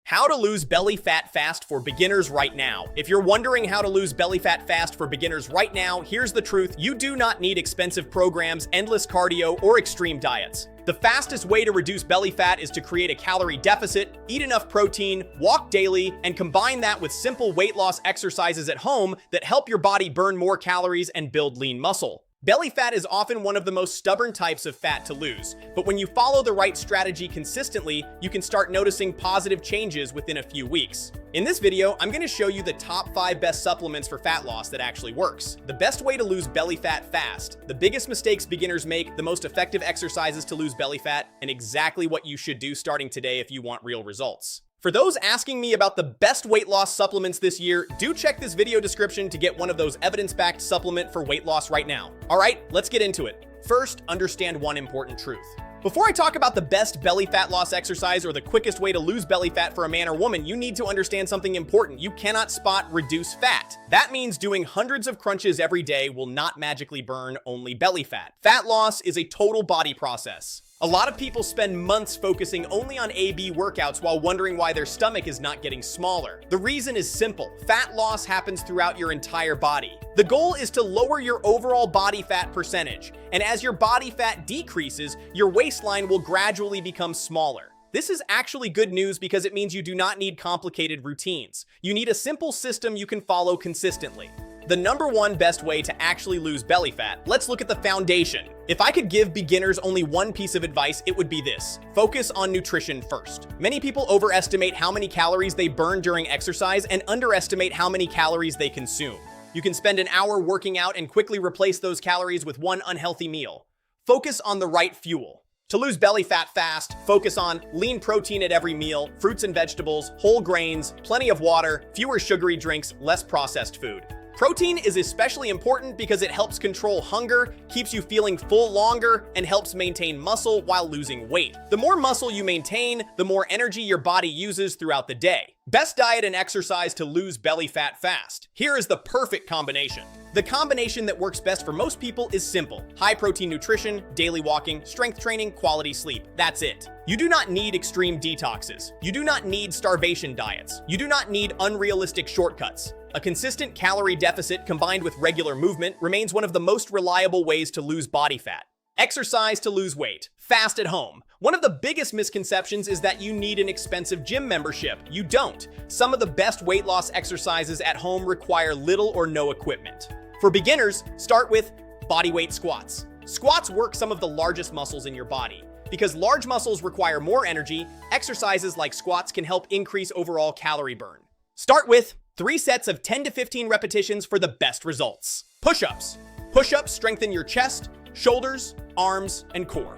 How to lose belly fat fast for beginners right now. If you're wondering how to lose belly fat fast for beginners right now, here's the truth. You do not need expensive programs, endless cardio, or extreme diets. The fastest way to reduce belly fat is to create a calorie deficit, eat enough protein, walk daily, and combine that with simple weight loss exercises at home that help your body burn more calories and build lean muscle. Belly fat is often one of the most stubborn types of fat to lose, but when you follow the right strategy consistently, you can start noticing positive changes within a few weeks. In this video, I'm going to show you the top 5 best supplements for fat loss that actually works, the best way to lose belly fat fast, the biggest mistakes beginners make, the most effective exercises to lose belly fat, and exactly what you should do starting today if you want real results. For those asking me about the best weight loss supplements this year, do check this video description to get one of those evidence-backed supplement for weight loss right now. All right, let's get into it. First, understand one important truth. Before I talk about the best belly fat loss exercise or the quickest way to lose belly fat for a man or woman, you need to understand something important. You cannot spot reduce fat. That means doing hundreds of crunches every day will not magically burn only belly fat. Fat loss is a total body process. A lot of people spend months focusing only on AB workouts while wondering why their stomach is not getting smaller. The reason is simple. Fat loss happens throughout your entire body. The goal is to lower your overall body fat percentage, and as your body fat decreases, your waistline will gradually become smaller. This is actually good news because it means you do not need complicated routines. You need a simple system you can follow consistently. The number one best way to actually lose belly fat, let's look at the foundation. If I could give beginners only one piece of advice, it would be this: focus on nutrition first. Many people overestimate how many calories they burn during exercise and underestimate how many calories they consume. You can spend an hour working out and quickly replace those calories with one unhealthy meal. Focus on the right fuel. To lose belly fat fast, focus on lean protein at every meal, fruits and vegetables, whole grains, plenty of water, fewer sugary drinks, less processed food. Protein is especially important because it helps control hunger, keeps you feeling full longer, and helps maintain muscle while losing weight. The more muscle you maintain, the more energy your body uses throughout the day. Best diet and exercise to lose belly fat fast. Here is the perfect combination. The combination that works best for most people is simple: high protein nutrition, daily walking, strength training, quality sleep. That's it. You do not need extreme detoxes. You do not need starvation diets. You do not need unrealistic shortcuts. A consistent calorie deficit combined with regular movement remains one of the most reliable ways to lose body fat. Exercise to lose weight. Fast at home. One of the biggest misconceptions is that you need an expensive gym membership. You don't. Some of the best weight loss exercises at home require little or no equipment. For beginners, start with bodyweight squats. Squats work some of the largest muscles in your body. Because large muscles require more energy, exercises like squats can help increase overall calorie burn. Start with 3 sets of 10 to 15 repetitions for the best results. Push-ups. Push-ups strengthen your chest, shoulders, arms, and core.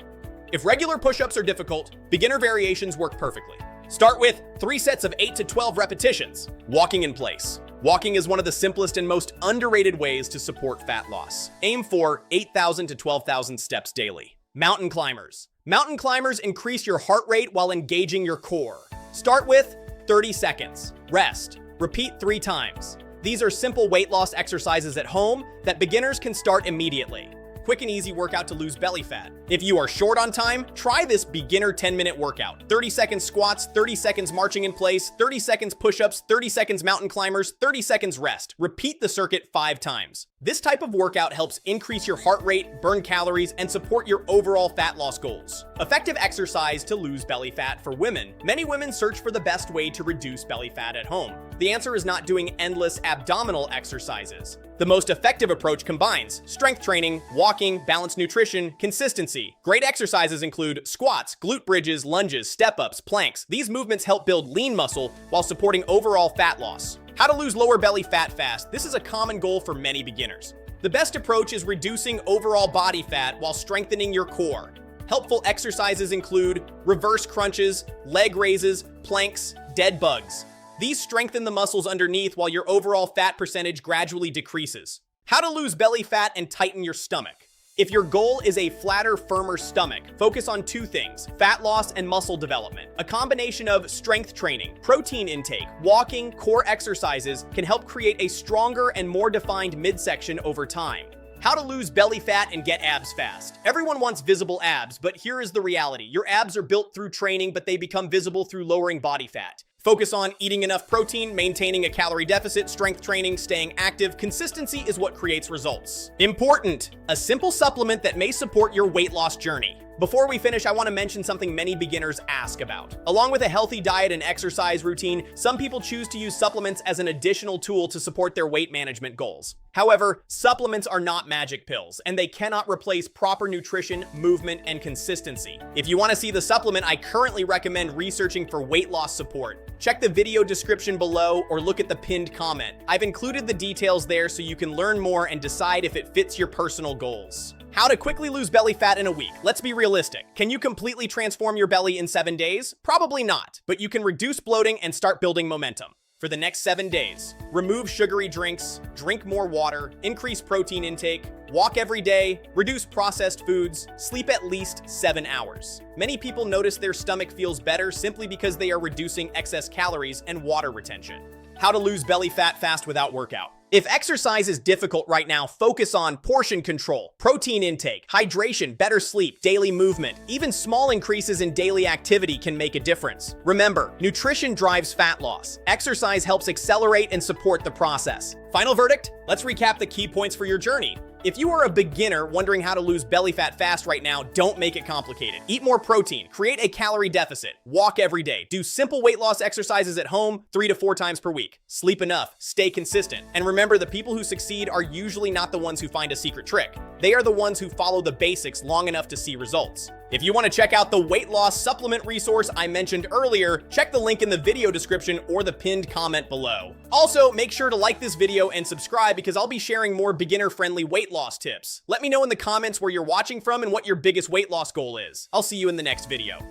If regular push-ups are difficult, beginner variations work perfectly. Start with 3 sets of 8 to 12 repetitions. Walking in place. Walking is one of the simplest and most underrated ways to support fat loss. Aim for 8,000 to 12,000 steps daily. Mountain climbers. Mountain climbers increase your heart rate while engaging your core. Start with 30 seconds. Rest. Repeat 3 times. These are simple weight loss exercises at home that beginners can start immediately. Quick and easy workout to lose belly fat. If you are short on time, try this beginner 10-minute workout. 30 seconds squats, 30 seconds marching in place, 30 seconds push-ups, 30 seconds mountain climbers, 30 seconds rest. Repeat the circuit 5 times. This type of workout helps increase your heart rate, burn calories, and support your overall fat loss goals. Effective exercise to lose belly fat for women. Many women search for the best way to reduce belly fat at home. The answer is not doing endless abdominal exercises. The most effective approach combines strength training, walking, balanced nutrition, consistency. Great exercises include squats, glute bridges, lunges, step-ups, planks. These movements help build lean muscle while supporting overall fat loss. How to lose lower belly fat fast. This is a common goal for many beginners. The best approach is reducing overall body fat while strengthening your core. Helpful exercises include reverse crunches, leg raises, planks, dead bugs. These strengthen the muscles underneath while your overall fat percentage gradually decreases. How to lose belly fat and tighten your stomach. If your goal is a flatter, firmer stomach, focus on 2 things: fat loss and muscle development. A combination of strength training, protein intake, walking, core exercises can help create a stronger and more defined midsection over time. How to lose belly fat and get abs fast. Everyone wants visible abs, but here is the reality. Your abs are built through training, but they become visible through lowering body fat. Focus on eating enough protein, maintaining a calorie deficit, strength training, staying active. Consistency is what creates results. Important: a simple supplement that may support your weight loss journey. Before we finish, I want to mention something many beginners ask about. Along with a healthy diet and exercise routine, some people choose to use supplements as an additional tool to support their weight management goals. However, supplements are not magic pills, and they cannot replace proper nutrition, movement, and consistency. If you want to see the supplement, I currently recommend researching for weight loss support. Check the video description below or look at the pinned comment. I've included the details there so you can learn more and decide if it fits your personal goals. How to quickly lose belly fat in a week. Let's be realistic. Can you completely transform your belly in 7 days? Probably not, but you can reduce bloating and start building momentum. For the next 7 days, remove sugary drinks, drink more water, increase protein intake, walk every day, reduce processed foods, sleep at least 7 hours. Many people notice their stomach feels better simply because they are reducing excess calories and water retention. How to lose belly fat fast without workout. If exercise is difficult right now, focus on portion control, protein intake, hydration, better sleep, daily movement. Even small increases in daily activity can make a difference. Remember, nutrition drives fat loss. Exercise helps accelerate and support the process. Final verdict? Let's recap the key points for your journey. If you are a beginner wondering how to lose belly fat fast right now, don't make it complicated. Eat more protein, create a calorie deficit, walk every day, do simple weight loss exercises at home 3 to 4 times per week, sleep enough, stay consistent. And remember, the people who succeed are usually not the ones who find a secret trick. They are the ones who follow the basics long enough to see results. If you want to check out the weight loss supplement resource I mentioned earlier, check the link in the video description or the pinned comment below. Also, make sure to like this video and subscribe because I'll be sharing more beginner-friendly weight loss tips. Let me know in the comments where you're watching from and what your biggest weight loss goal is. I'll see you in the next video.